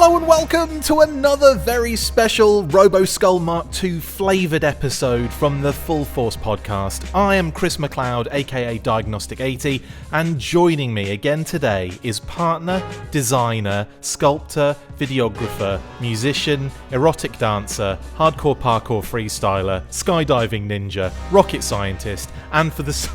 Hello and welcome to another very special Robo Skull MK II flavoured episode from the Full Force podcast. I am Chris McLeod, aka Diagnostic 80, and joining me again today is partner, designer, sculptor, videographer, musician, erotic dancer, hardcore parkour freestyler, skydiving ninja, rocket scientist, and for the...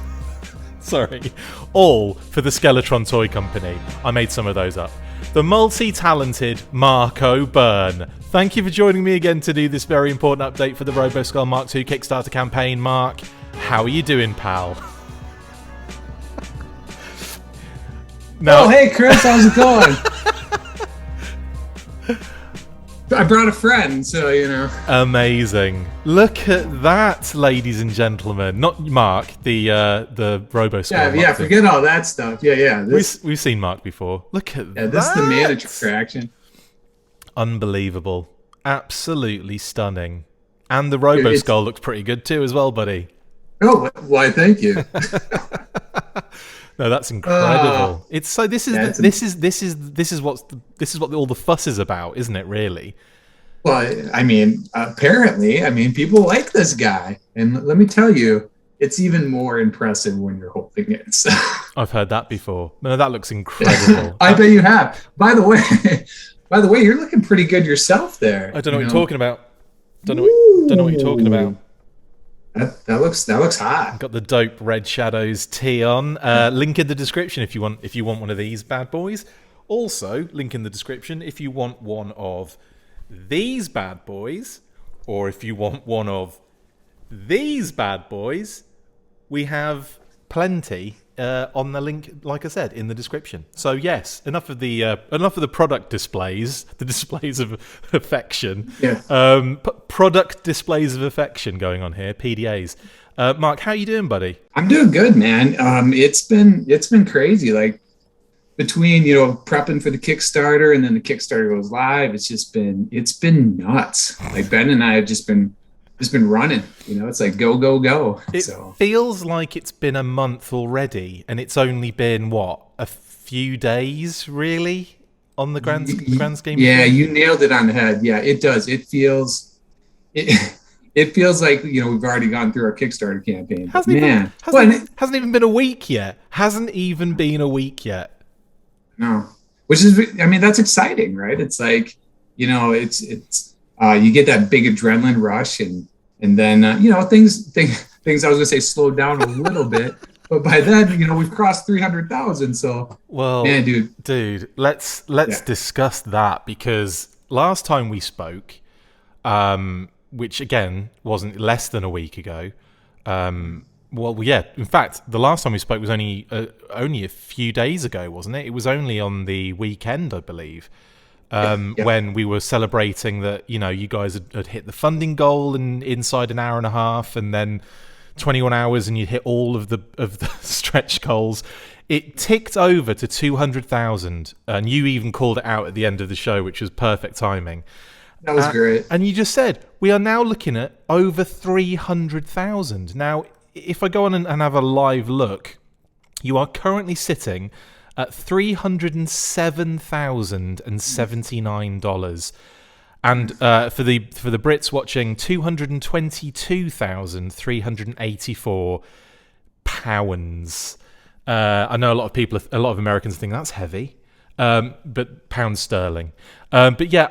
all for the Skeletron toy company. I made some of those up. The multi-talented Marco Byrne. Thank you for joining me again to do this very important update for the Robo Skull MK II Kickstarter campaign. Mark, how are you doing, pal? Oh, hey, Chris, how's it going? I brought a friend, so, you know. Amazing. Look at that, ladies and gentlemen. Not Mark, the Robo Skull. Yeah, forget all that stuff. Yeah. We've seen Mark before. Look at that. Yeah, this is the manager attraction. Unbelievable. Absolutely stunning. And the Robo Skull looks pretty good too as well, buddy. Oh, why, thank you. No, that's incredible. It's so this is what all the fuss is about, isn't it, really? Well, I mean, apparently, people like this guy. And let me tell you, it's even more impressive when you're holding it. So. I've heard that before. No, that looks incredible. I bet you have. By the way, you're looking pretty good yourself there. I don't know what you're talking about. Don't know what you're talking about. That looks hot. Got the dope Red Shadows tee on. Link in the description if you want one of these bad boys. Also, link in the description if you want one of these bad boys, or if you want one of these bad boys. We have plenty on the link, like I said, in the description. So yes, enough of the product displays, the displays of affection. Yeah. Product displays of affection going on here, PDAs. Mark, how you doing, buddy? I'm doing good, man. It's been crazy. Like between prepping for the Kickstarter and then the Kickstarter goes live, it's been nuts. Like Ben and I have just been running. It's like go. It feels like it's been a month already, and it's only been a few days, really, on the grand scheme. Yeah, you nailed it on the head. Yeah, it does. It feels like we've already gone through our Kickstarter campaign. Hasn't even been a week yet. No, which is, that's exciting, right? It's like, it's you get that big adrenaline rush, and then things I was gonna say slowed down a little bit, but by then we've crossed 300,000. So man, dude, let's discuss that, because last time we spoke, which again wasn't less than a week ago. In fact, the last time we spoke was only a few days ago, wasn't it? It was only on the weekend, I believe, when we were celebrating that, you guys had hit the funding goal inside an hour and a half, and then 21 hours and you hit all of the stretch goals. It ticked over to 200,000, and you even called it out at the end of the show, which was perfect timing. That was great. And you just said, we are now looking at over 300,000. Now, if I go on and have a live look, you are currently sitting at $307,079, and for the Brits watching, £222,384. I know a lot of Americans think that's heavy, but pounds sterling. But yeah,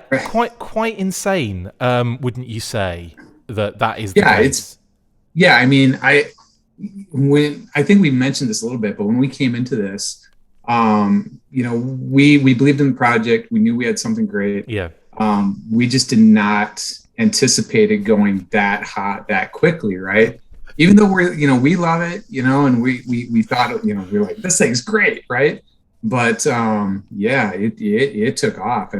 quite insane, wouldn't you say that is? The case? Yeah, I think we mentioned this a little bit, but when we came into this, we believed in the project. We knew we had something great. Yeah. We just did not anticipate it going that hot that quickly, right? Even though we love it, and we thought, we're like, this thing's great, right? But it took off.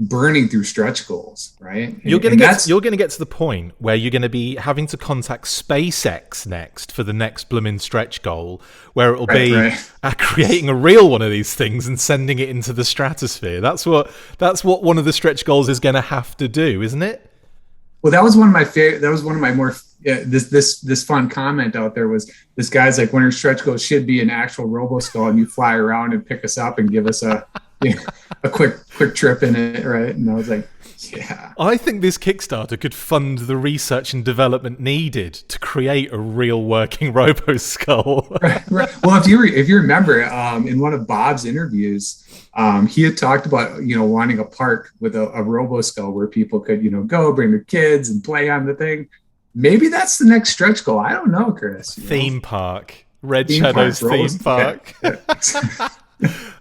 Burning through stretch goals, right? You're going to get to the point where you're going to be having to contact SpaceX next for the next blooming stretch goal, where it'll be creating a real one of these things and sending it into the stratosphere. That's what one of the stretch goals is going to have to do, isn't it? Well, that was one of my favorite. That was one of my more this fun comment out there was this guy's like, one of your stretch goals should be an actual Robo Skull, and you fly around and pick us up and give us a you know, a quick trip in it, right? And I was like, yeah. I think this Kickstarter could fund the research and development needed to create a real working Robo Skull. Right. Well, if you remember, in one of Bob's interviews, he had talked about wanting a park with a Robo Skull where people could go bring their kids and play on the thing. Maybe that's the next stretch goal. I don't know, Chris. Theme park, Red Shadows theme park. Yeah.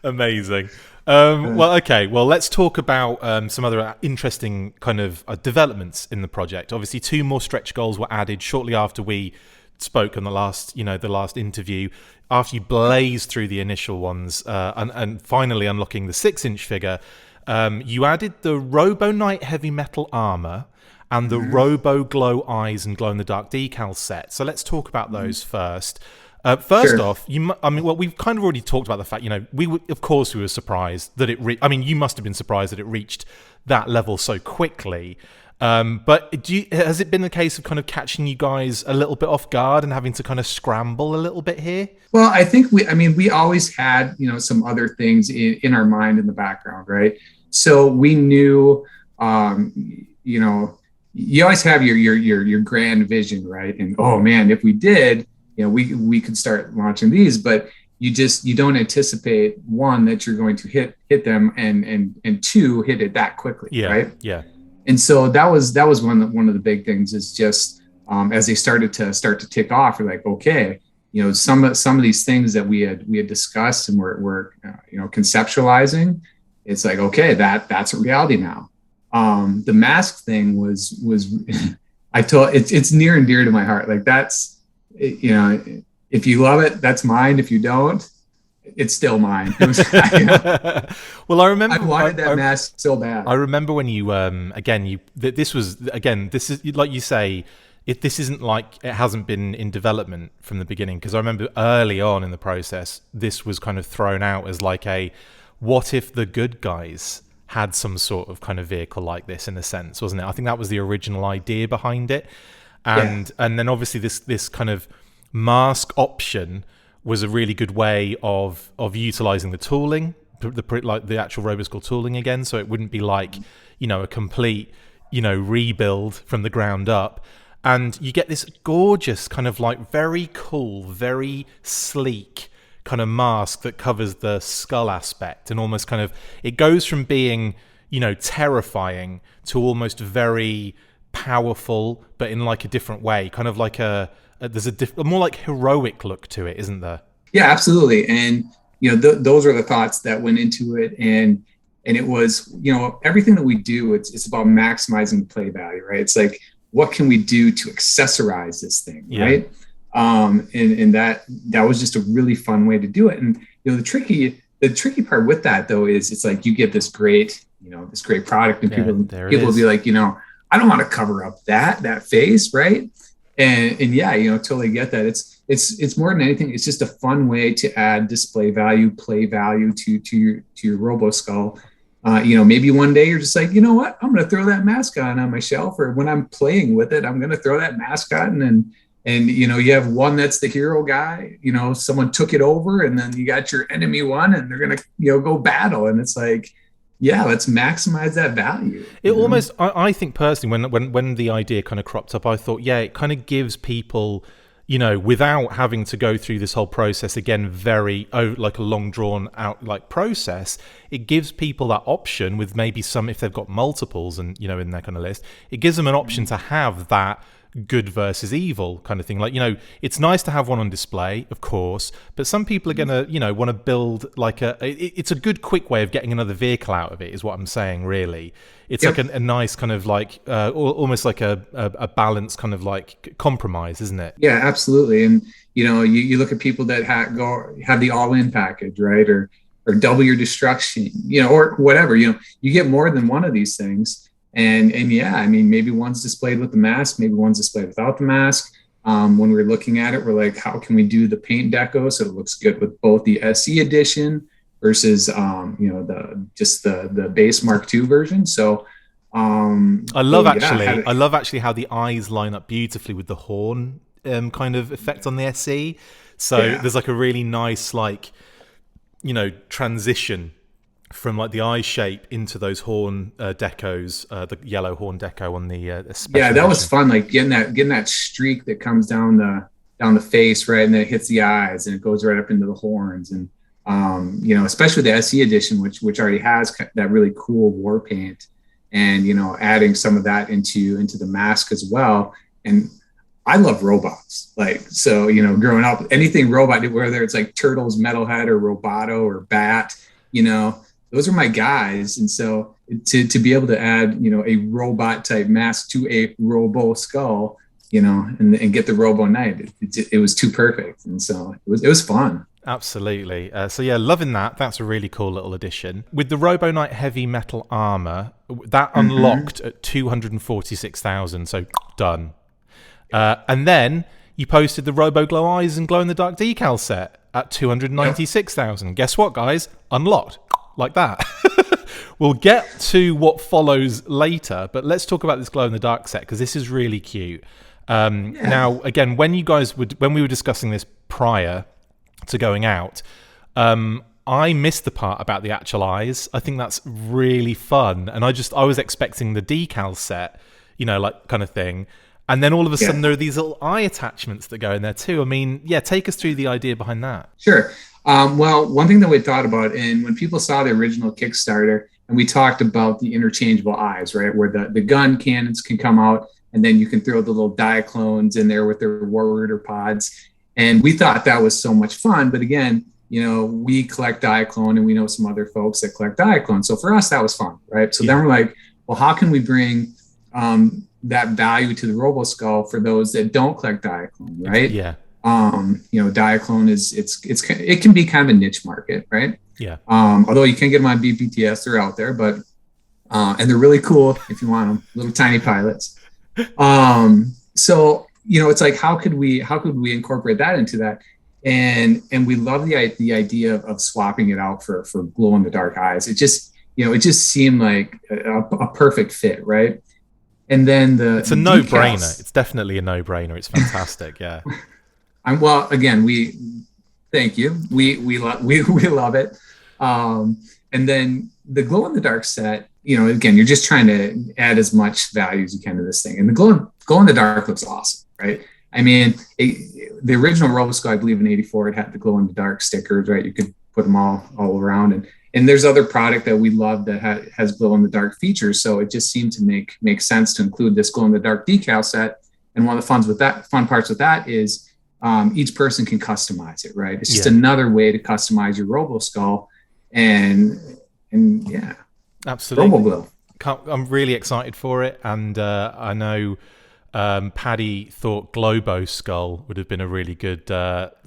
Amazing. Well, okay. Well, let's talk about some other interesting kind of developments in the project. Obviously, 2 more stretch goals were added shortly after we spoke on the last interview. After you blazed through the initial ones and finally unlocking the 6-inch figure, you added the Robo Knight heavy metal armor and the Robo Glow eyes and glow in the dark decal set. So let's talk about those first. First off, we've kind of already talked about the fact, we were surprised that you must have been surprised that it reached that level so quickly. But has it been the case of kind of catching you guys a little bit off guard and having to kind of scramble a little bit here? Well, I think we always had, some other things in our mind in the background, right? So we knew, you always have your grand vision, right? And, oh man, if we did, we could start launching these, but you don't anticipate, one, that you're going to hit them, and 2, hit it that quickly, right? Yeah. And so that was one of the big things is just as they started to tick off, we're like, okay, some of these things that we had discussed and we're conceptualizing, it's like, okay, that's a reality now. The mask thing was I told it's near and dear to my heart. Like that's, if you love it, that's mine. If you don't, it's still mine. Well, I remember I wanted that mask so bad. I remember when you this is like you say, this isn't like it hasn't been in development from the beginning, because I remember early on in the process this was kind of thrown out as like what if the good guys had some sort of kind of vehicle like this, in a sense, wasn't it? I think that was the original idea behind it. And then obviously this kind of mask option was a really good way of utilizing the tooling, like the actual Robo Skull tooling again, so it wouldn't be like a complete rebuild from the ground up. And you get this gorgeous kind of like very cool, very sleek kind of mask that covers the skull aspect, and almost kind of it goes from being terrifying to almost very powerful, but in like a different way, kind of like there's a more like heroic look to it, isn't there? Yeah, absolutely. And those are the thoughts that went into it, and it was everything that we do, it's about maximizing play value, right? It's like, what can we do to accessorize this thing, right? And that was just a really fun way to do it. And the tricky part with that though is it's like you get this great product, and people will be like, I don't want to cover up that face, right? And yeah, totally get that. It's more than anything, it's just a fun way to add display value, play value to your Robo Skull. Maybe one day you're just like, you know what, I'm going to throw that mascot on my shelf, or when I'm playing with it, I'm going to throw that mascot and you have one that's the hero guy, someone took it over, and then you got your enemy one, and they're going to, go battle. And it's like, yeah, let's maximize that value. It almost, I think personally, when the idea kind of cropped up, I thought, yeah, it kind of gives people, without having to go through this whole process again, very like a long drawn out like process, it gives people that option with maybe some, if they've got multiples and in their kind of list, it gives them an option to have that good versus evil kind of thing. Like, it's nice to have one on display, of course, but some people are gonna want to build like it's a good quick way of getting another vehicle out of it, is what I'm saying, really. It's like a nice kind of like almost like a balanced kind of like compromise, isn't it? Yeah, absolutely. And you look at people that have the all-in package, right, or double your destruction, or whatever, you get more than one of these things. And yeah, maybe one's displayed with the mask, maybe one's displayed without the mask. When we're looking at it, we're like, how can we do the paint deco so it looks good with both the SE edition versus the base Mark II version. So I love actually how the eyes line up beautifully with the horn kind of effect on the SE. So there's like a really nice like transition from like the eye shape into those horn decos, the yellow horn deco on the special Yeah, that was edition. fun. Like getting that streak that comes down the face, right, and then it hits the eyes and it goes right up into the horns. And you know, especially the SE edition, which already has that really cool war paint, and you know, adding some of that into the mask as well. And I love robots. Like, so, you know, growing up, anything robot, whether it's like Turtles, Metalhead, or Roboto, or Bat, you know, those are my guys. And so to be able to add, you know, a robot type mask to a Robo Skull, you know, and get the Robo Knight, it was too perfect. And so it was fun. Absolutely. So yeah, loving that. That's a really cool little addition. With the Robo Knight heavy metal armor, that unlocked at 246,000. So done. And then you posted the Robo Glow Eyes and Glow in the Dark decal set at 296,000. Guess what, guys? Unlocked. Like that. We'll get to what follows later, but let's talk about this Glow in the Dark set, because this is really cute. Now, again, when we were discussing this prior to going out, I missed the part about the actual eyes. I think that's really fun. And I was expecting the decal set, you know, like kind of thing. And then all of a sudden there are these little eye attachments that go in there too. I mean, yeah, take us through the idea behind that. Sure. Well, one thing that we thought about, and when people saw the original Kickstarter, and we talked about the interchangeable eyes, right, where the gun cannons can come out, and then you can throw the little Diaclones in there with their Warrior pods. And we thought that was so much fun. But again, you know, we collect Diaclone, and we know some other folks that collect Diaclone. So for us, that was fun, right? So then we're like, well, how can we bring that value to the Robo Skull for those that don't collect Diaclone, right? Yeah. You know, Diaclone it can be kind of a niche market, right? Yeah. Although you can get them on BPTS, they're out there, but and they're really cool if you want them, little tiny pilots. So, you know, it's like, how could we incorporate that into that? And we love the idea of swapping it out for glow in the dark eyes. It just seemed like a perfect fit, right? And then it's a no-brainer. It's definitely a no-brainer. It's fantastic. Yeah. Well, again, thank you. We love it. And then the glow in the dark set, you know, again, you're just trying to add as much value as you can to this thing. And the glow in the dark looks awesome, right? I mean, the original Roboskull, I believe in '84, it had the glow in the dark stickers, right? You could put them all around, and there's other product that we love that has glow in the dark features. So it just seemed to make sense to include this glow in the dark decal set. And one of the fun parts with that is each person can customize it, right? It's just another way to customize your Robo Skull, and yeah, absolutely. Robo Glow. I'm really excited for it, and I know Paddy thought Globo Skull would have been a really good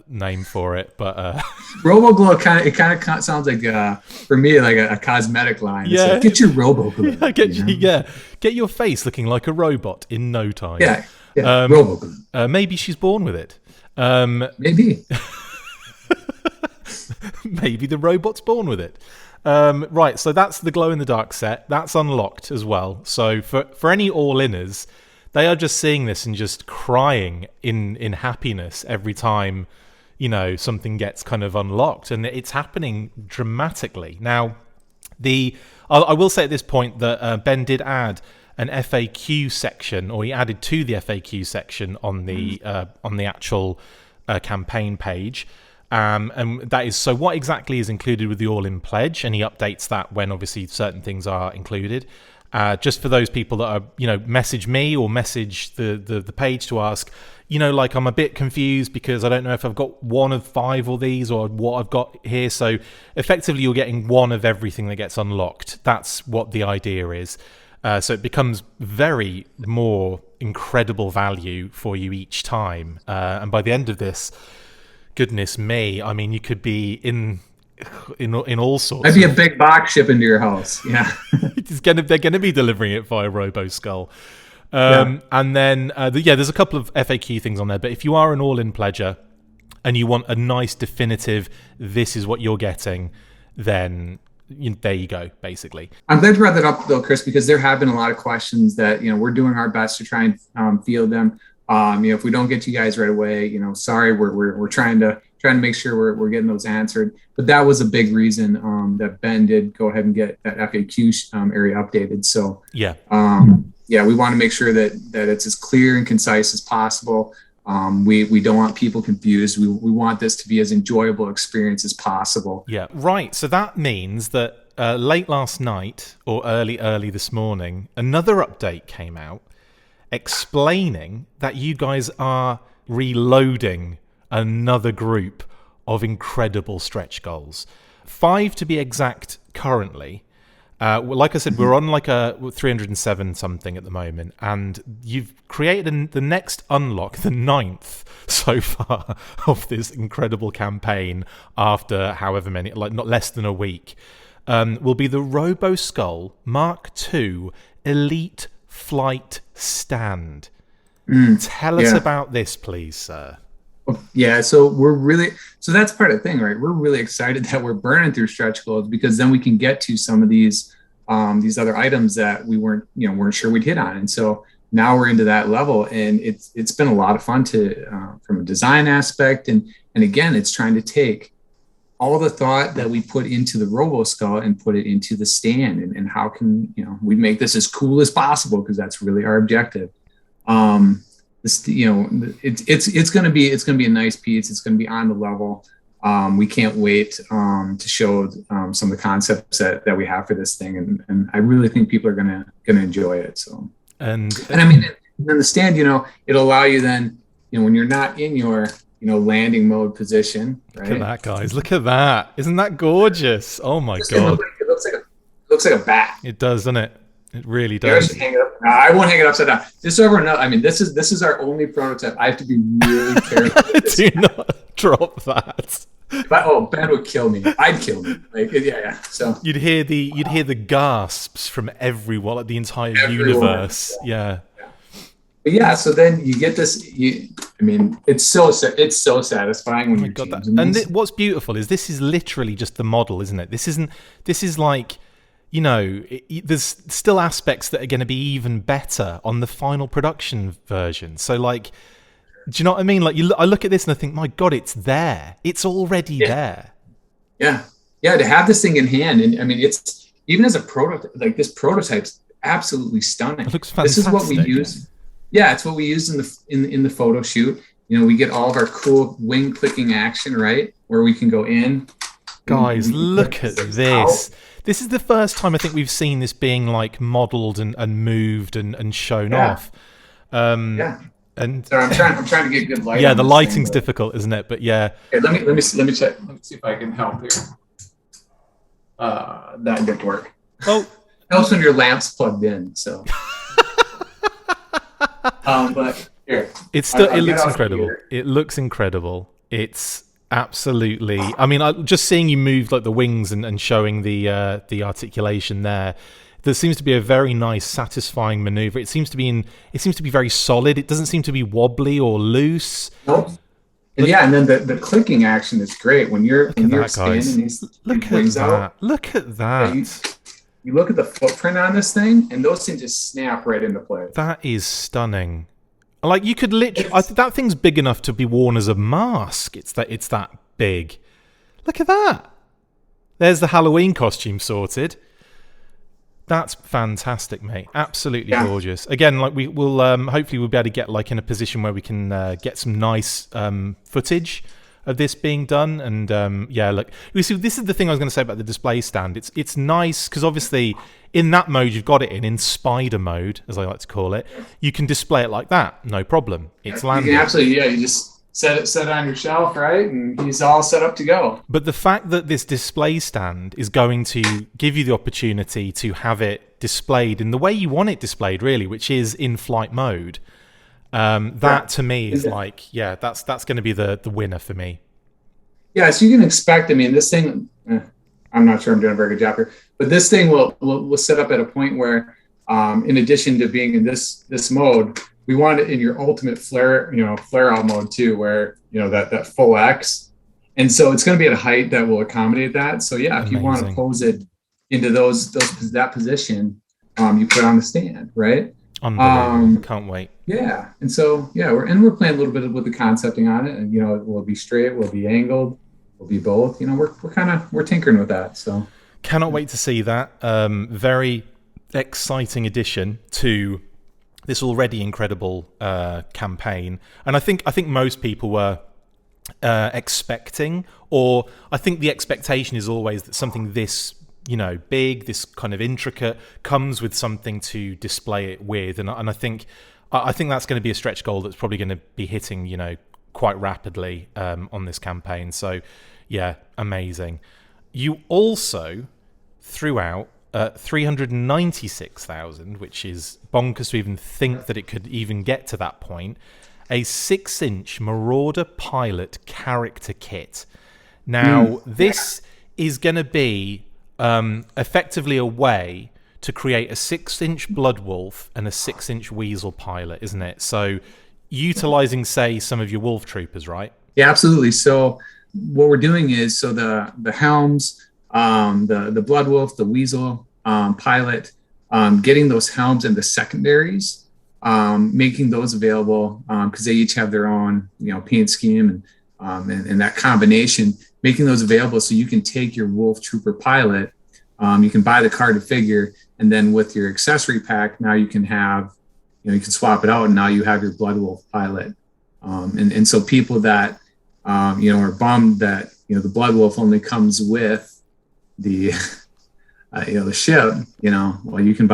name for it, but Robo Glow kind of sounds like for me like a cosmetic line. Yeah, like, get your Robo Glow. Get your face looking like a robot in no time. Yeah, Robo Glow. Maybe she's born with it. Maybe. Maybe the robot's born with it. Right, so that's the glow in the dark set. That's unlocked as well. So for any all-inners, they are just seeing this and just crying in happiness every time, you know, something gets kind of unlocked, and it's happening dramatically. Now, I will say at this point that Ben did add an FAQ section, or he added to the FAQ section on the actual campaign page. And that is, so what exactly is included with the all-in pledge, and he updates that when obviously certain things are included. Just for those people that are, you know, message me or message the page to ask, you know, like, I'm a bit confused because I don't know if I've got one of 5 of these or what I've got here. So effectively you're getting one of everything that gets unlocked. That's what the idea is. So it becomes very more incredible value for you each time. And by the end of this, goodness me, I mean, you could be in all sorts. Might be a big box shipping to your house. Yeah. They're gonna be delivering it via Robo Skull. And then there's a couple of FAQ things on there, but if you are an all-in pledger and you want a nice definitive, this is what you're getting, then there you go, basically. I'm glad you brought that up though, Chris, because there have been a lot of questions that, you know, we're doing our best to try and field them. You know, if we don't get to you guys right away, you know, sorry, we're trying to trying to make sure we're getting those answered. But that was a big reason that Ben did go ahead and get that FAQ area updated. So yeah, we want to make sure that it's as clear and concise as possible. We don't want people confused. We want this to be as enjoyable experience as possible. Yeah, right. So that means that late last night or early this morning, another update came out explaining that you guys are reloading another group of incredible stretch goals. 5 to be exact currently. Like I said, we're on like a 307 something at the moment, and you've created the next unlock, the 9th so far of this incredible campaign after however many, like not less than a week, will be the Robo Skull MK II Elite Flight Stand. Tell us about this, please, sir. Yeah, so that's part of the thing, right? We're really excited that we're burning through stretch goals, because then we can get to some of these other items that we weren't sure we'd hit on. And so now we're into that level, and it's been a lot of fun from a design aspect. And again, it's trying to take all the thought that we put into the Robo Skull and put it into the stand, and how can we make this as cool as possible, because that's really our objective. It's going to be a nice piece. It's going to be on the level. We can't wait to show some of the concepts that we have for this thing, and I really think people are gonna enjoy it. So and I mean, then the stand, it'll allow you then, when you're not in your landing mode position. Right? Look at that, guys! Look at that! Isn't that gorgeous? Oh my god! It looks like a bat. It does, doesn't it? It really does. Hang it up. No, I won't hang it upside down. Just so everyone knows, I mean, this is our only prototype. I have to be really careful. Do not drop that. But Ben would kill me. I'd kill me. Like, yeah. So you'd hear the gasps from everyone, like the entire universe. Yeah. But yeah, so then you get this. It's so satisfying when you're changing this. And what's beautiful is this is literally just the model, isn't it? This is like, there's still aspects that are going to be even better on the final production version. So, like, do you know what I mean? Like, I look at this and I think, my God, it's there. It's already there. Yeah. To have this thing in hand, and I mean, it's even as a prototype. Like, this prototype's absolutely stunning. It looks fantastic. This is what we use. Yeah, it's what we used in the photo shoot. We get all of our cool wing clicking action, right, where we can go in. Guys, look at this. Out. This is the first time I think we've seen this being like modeled and moved and shown off. And so I'm trying to get good lighting. Yeah, the lighting's difficult, isn't it? But yeah. Okay, let me check. Let me see if I can help here. That didn't work. Oh, helps when your lamp's plugged in. So. But here. It looks incredible. It looks incredible. It's absolutely. I mean, just seeing you move like the wings and showing the articulation there seems to be a very nice, satisfying maneuver. It seems to be very solid. It doesn't seem to be wobbly or loose. Nope. And and then the clicking action is great when you're standing these wings out. Look at that. You look at the footprint on this thing, and those things just snap right into place. That is stunning. Like, you could literally, that thing's big enough to be worn as a mask. It's that big. Look at that. There's the Halloween costume sorted. That's fantastic, mate. Absolutely gorgeous. Again, like we'll hopefully we'll be able to get like in a position where we can get some nice footage of this being done. And look, you see, this is the thing I was going to say about the display stand. It's nice because obviously in that mode you've got it in spider mode, as I like to call it. You can display it like that, no problem. It's landed. You can absolutely, you just set it on your shelf, right, and he's all set up to go. But the fact that this display stand is going to give you the opportunity to have it displayed in the way you want it displayed, really, which is in flight mode. That to me is like, that's going to be the winner for me. Yeah, so you can expect. I mean, this thing. I'm not sure I'm doing a very good job here, but this thing will set up at a point where, in addition to being in this mode, we want it in your ultimate flare out mode too, where that full X, and so it's going to be at a height that will accommodate that. So yeah, if you want to pose it into that position, you put it on the stand, right? Unbelievable. Can't wait. Yeah, and so yeah, we're playing a little bit with the concepting on it, and we'll be straight, we'll be angled, we'll be both. We're tinkering with that. So cannot wait to see that. Very exciting addition to this already incredible campaign, and I think most people were expecting, or I think the expectation is always that something this big, this kind of intricate, comes with something to display it with, and I think that's going to be a stretch goal that's probably going to be hitting quite rapidly on this campaign. So yeah, amazing. You also threw out 396,000, which is bonkers to even think that it could even get to that point, a 6-inch Marauder Pilot character kit. Now, this is going to be effectively a way to create a 6-inch Blood Wolf and a 6-inch Weasel Pilot, isn't it? So, utilizing, say, some of your Wolf Troopers, right? Yeah, absolutely. So, what we're doing is the helms, the Blood Wolf, the Weasel Pilot, getting those helms and the secondaries, making those available because they each have their own paint scheme and that combination, making those available so you can take your Wolf Trooper Pilot, you can buy the card to figure, and then with your accessory pack, now you can have, you can swap it out, and now you have your Blood Wolf Pilot. And so people that, are bummed that, the Blood Wolf only comes with the, the ship, well, you can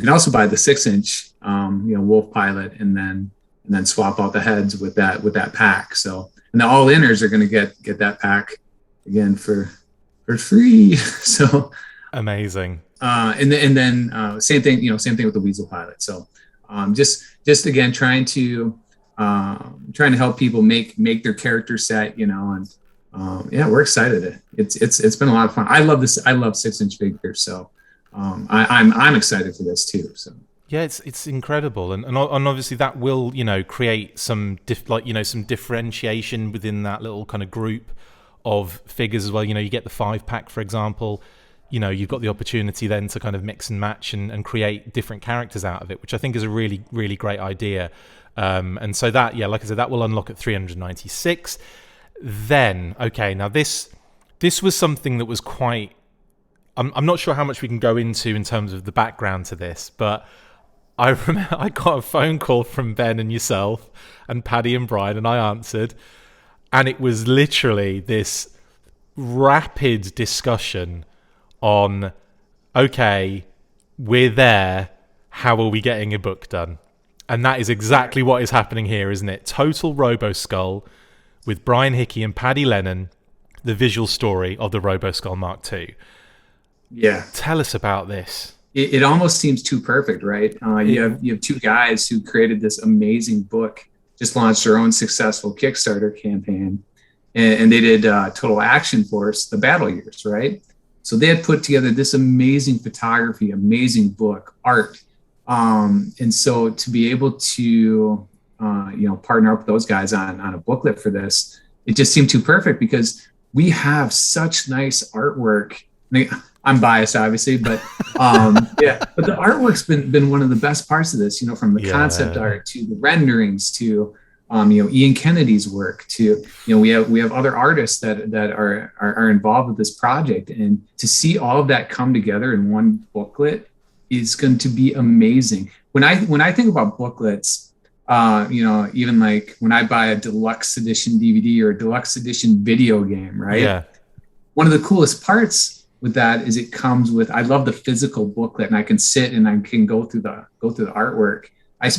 also buy the 6-inch, Wolf Pilot, and then swap out the heads with that pack. So, and the all-inners are going to get that pack again for free. So amazing. And then same thing with the Weasel Pilot. So just again trying to help people make their character set, and we're excited. It's been a lot of fun. I love this. I love 6-inch figures. So I'm excited for this too. So. Yeah, it's incredible, and obviously that will create some some differentiation within that little kind of group of figures as well. You get the 5-pack, for example. You've got the opportunity then to kind of mix and match and create different characters out of it, which I think is a really, really great idea. And so that, like I said, that will unlock at 396. Then, okay, now this was something that was quite. I'm not sure how much we can go into in terms of the background to this, but I remember I got a phone call from Ben and yourself and Paddy and Brian, and I answered, and it was literally this rapid discussion on, okay, we're there, how are we getting a book done? And that is exactly what is happening here, isn't it? Total Robo Skull with Brian Hickey and Paddy Lennon, the visual story of the Robo Skull Mark II. Yeah. Tell us about this. It almost seems too perfect, right? You have two guys who created this amazing book, just launched their own successful Kickstarter campaign, and they did Total Action Force, the Battle Years, right? So they had put together this amazing photography, amazing book, art. And so to be able to, partner up with those guys on a booklet for this, it just seemed too perfect because we have such nice artwork. I'm biased, obviously, but but the artwork's been one of the best parts of this. From the concept art to the renderings to Ian Kennedy's work to we have other artists that are involved with this project, and to see all of that come together in one booklet is going to be amazing. When I think about booklets, even like when I buy a deluxe edition DVD or a deluxe edition video game, right? Yeah. One of the coolest parts with that is it comes with, I love the physical booklet, and I can sit and I can go through the artwork.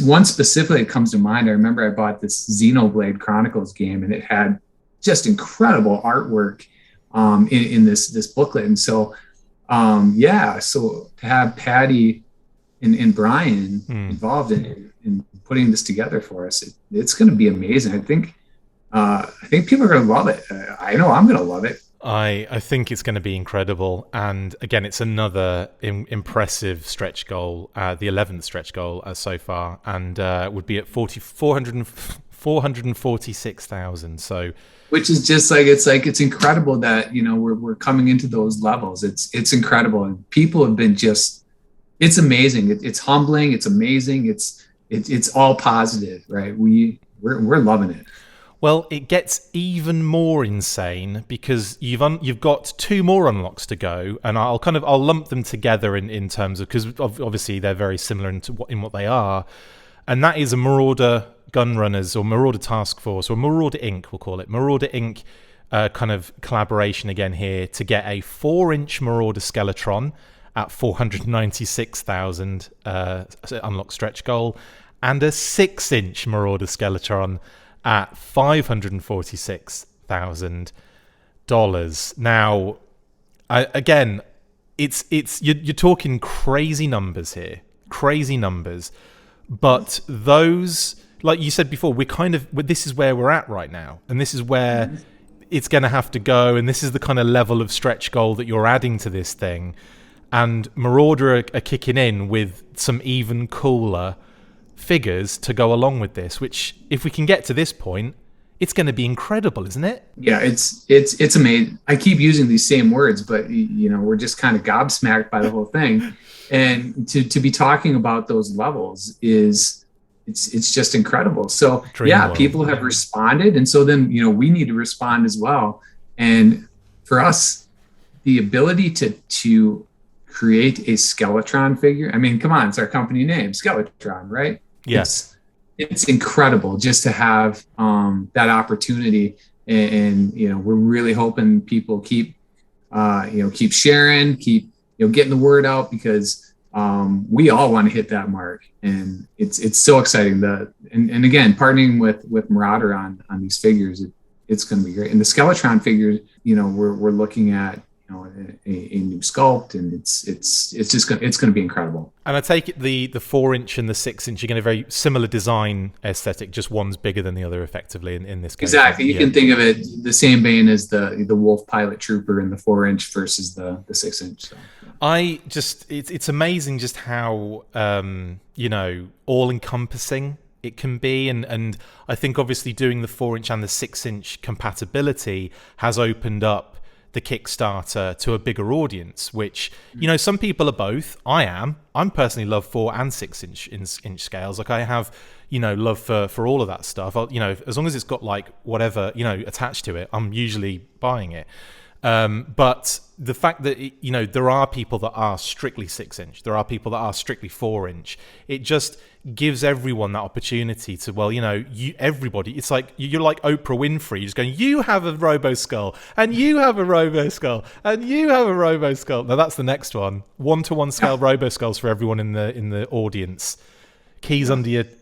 One specifically that comes to mind, I remember I bought this Xenoblade Chronicles game, and it had just incredible artwork in this booklet. And so, so to have Paddy and Brian involved in putting this together for us, it's going to be amazing. I think people are going to love it. I know I'm going to love it. I think it's going to be incredible, and again, it's another impressive stretch goal, the 11th stretch goal so far, and would be at 446,000. So, which is just it's incredible that we're coming into those levels. It's incredible, and people have been just it's amazing. It's humbling. It's amazing. It's all positive, right? We're loving it. Well, it gets even more insane because you've got two more unlocks to go, and I'll lump them together in terms of, because obviously they're very similar in what they are, and that is a Marauder Gunrunners or Marauder Task Force or Marauder Inc. We'll call it Marauder Inc. Kind of collaboration again here to get a 4-inch Marauder Skeletron at 496,000 unlock stretch goal, and a 6-inch Marauder Skeletron at $546,000. Now, again, you're talking crazy numbers here, crazy numbers. But those, like you said before, this is where we're at right now, and this is where it's going to have to go, and this is the kind of level of stretch goal that you're adding to this thing. And Marauder are kicking in with some even cooler figures to go along with this, which if we can get to this point, it's going to be incredible, isn't it? Yeah, it's amazing. I keep using these same words, but we're just kind of gobsmacked by the whole thing. And to be talking about those levels it's just incredible. So people have responded, and so then we need to respond as well. And for us, the ability to create a Skeletron figure, I mean, come on, it's our company name, Skeletron, right? Yes. It's incredible just to have that opportunity, and we're really hoping people keep sharing, keep getting the word out, because we all want to hit that mark, and it's so exciting. And again, partnering with Marauder on these figures, it's going to be great. And the Skeletron figures, we're looking at a new sculpt, and it's going to be incredible. And I take it the 4-inch and the 6-inch are going to very similar design aesthetic, just one's bigger than the other effectively in this case. Exactly. You can think of it the same vein as the Wolf Pilot Trooper in the 4-inch versus the 6-inch. So. It's amazing just how all encompassing it can be, and I think obviously doing the 4-inch and the 6-inch compatibility has opened up the Kickstarter to a bigger audience, which some people are both. I'm personally love 4 and 6-inch scales. Like I have love for all of that stuff. As long as it's got like whatever attached to it, I'm usually buying it. But the fact that there are people that are strictly 6-inch, there are people that are strictly 4-inch, it just gives everyone that opportunity to, everybody, it's like you're like Oprah Winfrey, just going, you have a Robo Skull, and you have a Robo Skull, and you have a Robo Skull. Now that's the next one. 1-to-1 scale Robo Skulls for everyone in the audience. Keys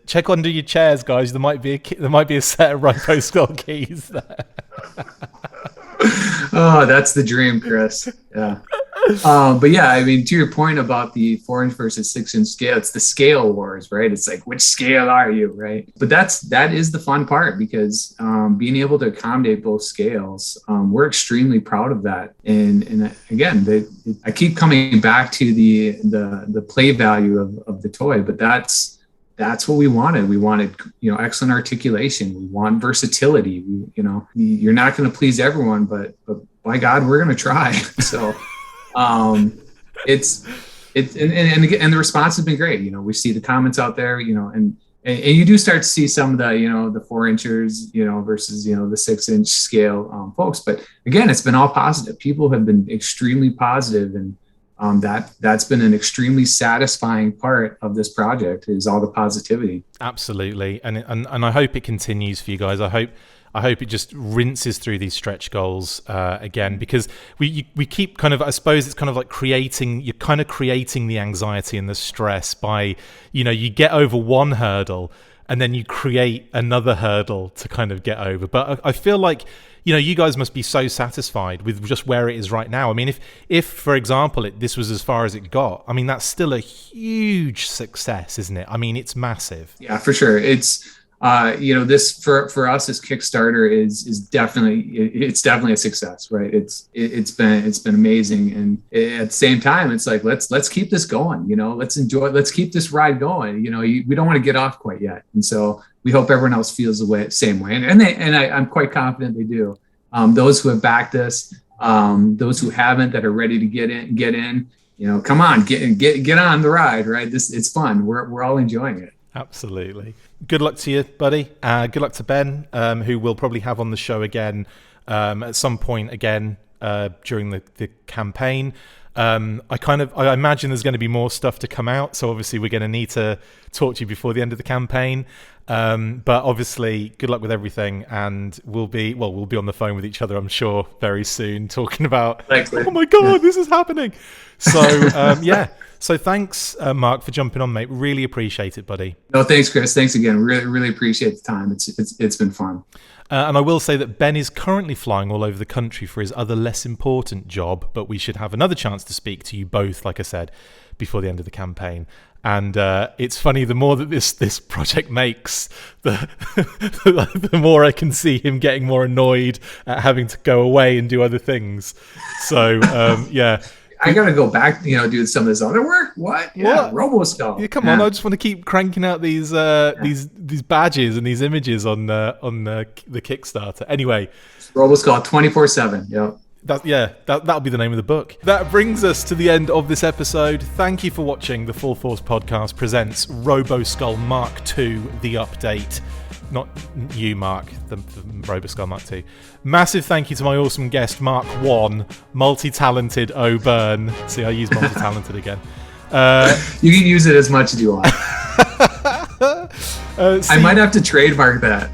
check under your chairs, guys. There might be a set of Robo Skull keys there. Oh, that's the dream, Chris. Yeah. But yeah, I mean, to your point about the 4-inch versus 6-inch scale, it's the scale wars, right? It's like, which scale are you, right? But that is the fun part, because being able to accommodate both scales, we're extremely proud of that. And again, I keep coming back to the play value of the toy, but that's what we wanted. We wanted, excellent articulation. We want versatility. You're not going to please everyone, but by God, we're going to try. So, it's and the response has been great. We see the comments out there, and you do start to see some of the 4-inchers, versus, the 6-inch scale, folks. But again, it's been all positive. People have been extremely positive, and that's been an extremely satisfying part of this project, is all the positivity. Absolutely. And I hope it continues for you guys. I hope it just rinses through these stretch goals again, because we keep kind of, I suppose it's kind of like creating the anxiety and the stress by, you get over one hurdle and then you create another hurdle to kind of get over. But I feel like, you guys must be so satisfied with just where it is right now. I mean, if for example, this was as far as it got, I mean, that's still a huge success, isn't it? I mean, it's massive. Yeah, for sure. It's, this for us as Kickstarter is definitely a success, right? It's been amazing. And at the same time, it's like, let's keep this going, let's keep this ride going. We don't want to get off quite yet. And so we hope everyone else feels the same way. And I'm quite confident they do. Those who have backed us, those who haven't, that are ready to get in, come on, get on the ride, right? It's fun. We're all enjoying it. Absolutely. Good luck to you, buddy. Good luck to Ben, who we'll probably have on the show again at some point again during the campaign. I imagine there's going to be more stuff to come out, so obviously we're going to need to talk to you before the end of the campaign. But obviously, good luck with everything, and we'll be on the phone with each other, I'm sure, very soon, talking about, oh my God, this is happening. So, yeah. So thanks, Mark, for jumping on, mate. Really appreciate it, buddy. No, thanks, Chris. Thanks again. Really, really appreciate the time. It's been fun. And I will say that Ben is currently flying all over the country for his other less important job, but we should have another chance to speak to you both, like I said, before the end of the campaign. And it's funny, the more that this project makes, the more I can see him getting more annoyed at having to go away and do other things. So, yeah. I gotta go back, do some of this other work. What? Yeah, Roboskull. Yeah, come on! I just want to keep cranking out these badges and these images on the Kickstarter. Anyway, Roboskull 24/7. Yep. That'll be the name of the book. That brings us to the end of this episode. Thank you for watching. The Full Force Podcast presents Roboskull Mark II, the update. Not you, Mark, the Roboskull Mark II. Massive thank you to my awesome guest, Mark I, multi-talented O'Byrne. See, I use multi-talented again. You can use it as much as you want. I might have to trademark that.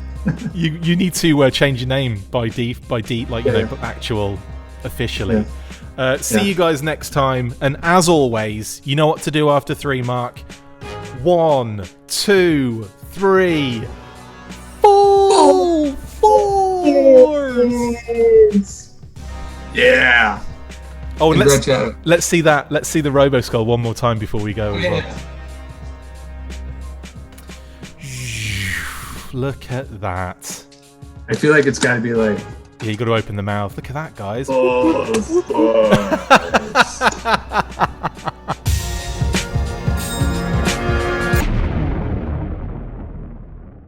you need to change your name by actual officially. Yeah. See you guys next time, and as always, you know what to do after 3, Mark. 1, 2, 3. Full force! Yeah. Oh, and let's see that. Let's see the Roboskull one more time before we go as well. Look at that. I feel like it's got to be like. Yeah, you got to open the mouth. Look at that, guys.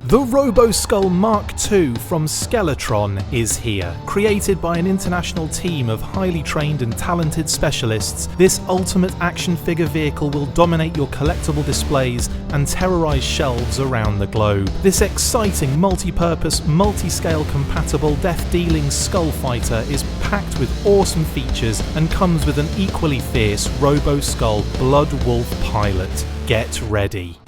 The Roboskull Mark II from Skeletron is here. Created by an international team of highly trained and talented specialists, this ultimate action figure vehicle will dominate your collectible displays and terrorize shelves around the globe. This exciting, multi-purpose, multi-scale compatible death-dealing skull fighter is packed with awesome features and comes with an equally fierce Roboskull Blood Wolf pilot. Get ready.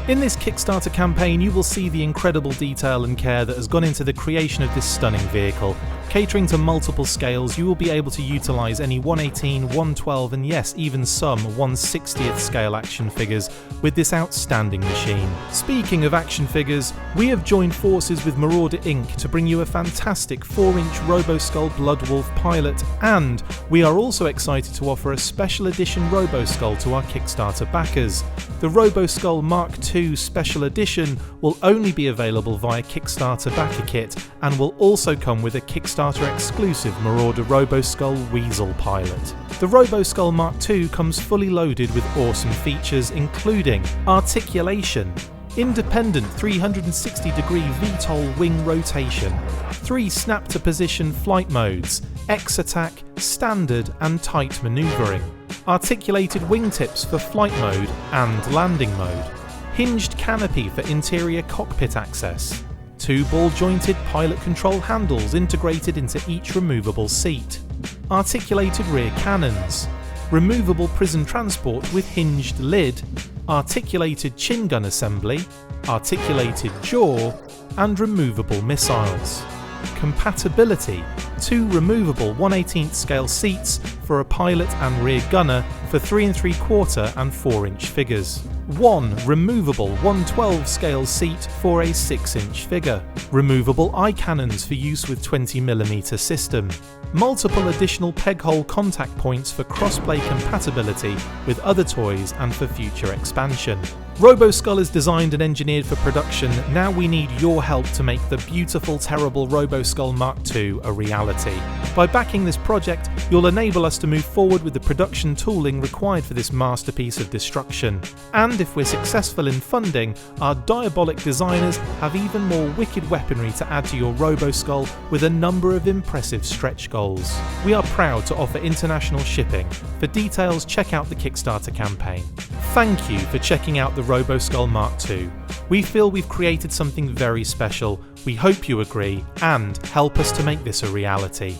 In this Kickstarter campaign, you will see the incredible detail and care that has gone into the creation of this stunning vehicle. Catering to multiple scales, you will be able to utilise any 1/18, 1/12 and yes, even some 1/60th scale action figures with this outstanding machine. Speaking of action figures, we have joined forces with Marauder Inc to bring you a fantastic 4-inch Roboskull Bloodwolf pilot, and we are also excited to offer a special edition Roboskull to our Kickstarter backers. The Roboskull Mark II Special Edition will only be available via Kickstarter backer kit and will also come with a Kickstarter exclusive Marauder Roboskull Weasel pilot. The Roboskull Mark II comes fully loaded with awesome features including articulation, independent 360-degree VTOL wing rotation, 3 snap-to-position flight modes, X-Attack, Standard and Tight Maneuvering, articulated wingtips for flight mode and landing mode, hinged canopy for interior cockpit access, 2 ball-jointed pilot control handles integrated into each removable seat, articulated rear cannons, removable prison transport with hinged lid, articulated chin gun assembly, articulated jaw, and removable missiles. Compatibility: 2 removable 1/18 scale seats for a pilot and rear gunner for 3 3/4 and 4-inch figures. 1 removable 1/12 scale seat for a 6-inch figure. Removable eye cannons for use with 20mm system. Multiple additional peg hole contact points for crossplay compatibility with other toys and for future expansion. Roboskull is designed and engineered for production. Now we need your help to make the beautiful, terrible Roboskull Mark II a reality. By backing this project, you'll enable us to move forward with the production tooling required for this masterpiece of destruction. And if we're successful in funding, our diabolic designers have even more wicked weaponry to add to your Robo Skull with a number of impressive stretch goals. We are proud to offer international shipping. For details, check out the Kickstarter campaign. Thank you for checking out the Robo Skull Mark II. We feel we've created something very special. We hope you agree and help us to make this a reality.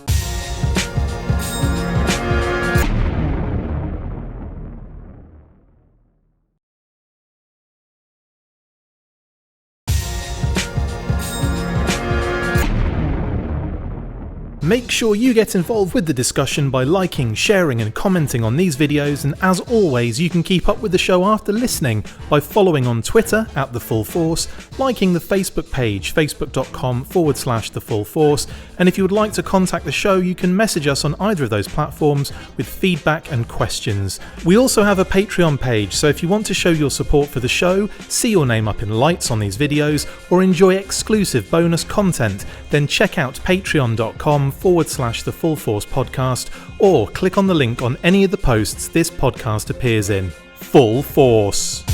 Make sure you get involved with the discussion by liking, sharing and commenting on these videos, and as always you can keep up with the show after listening by following on Twitter @TheFullForce, liking the Facebook page facebook.com/TheFullForce, and if you would like to contact the show you can message us on either of those platforms with feedback and questions. We also have a Patreon page, so if you want to show your support for the show, see your name up in lights on these videos, or enjoy exclusive bonus content, then check out patreon.com/TheFullForce podcast, or click on the link on any of the posts this podcast appears in. Full Force!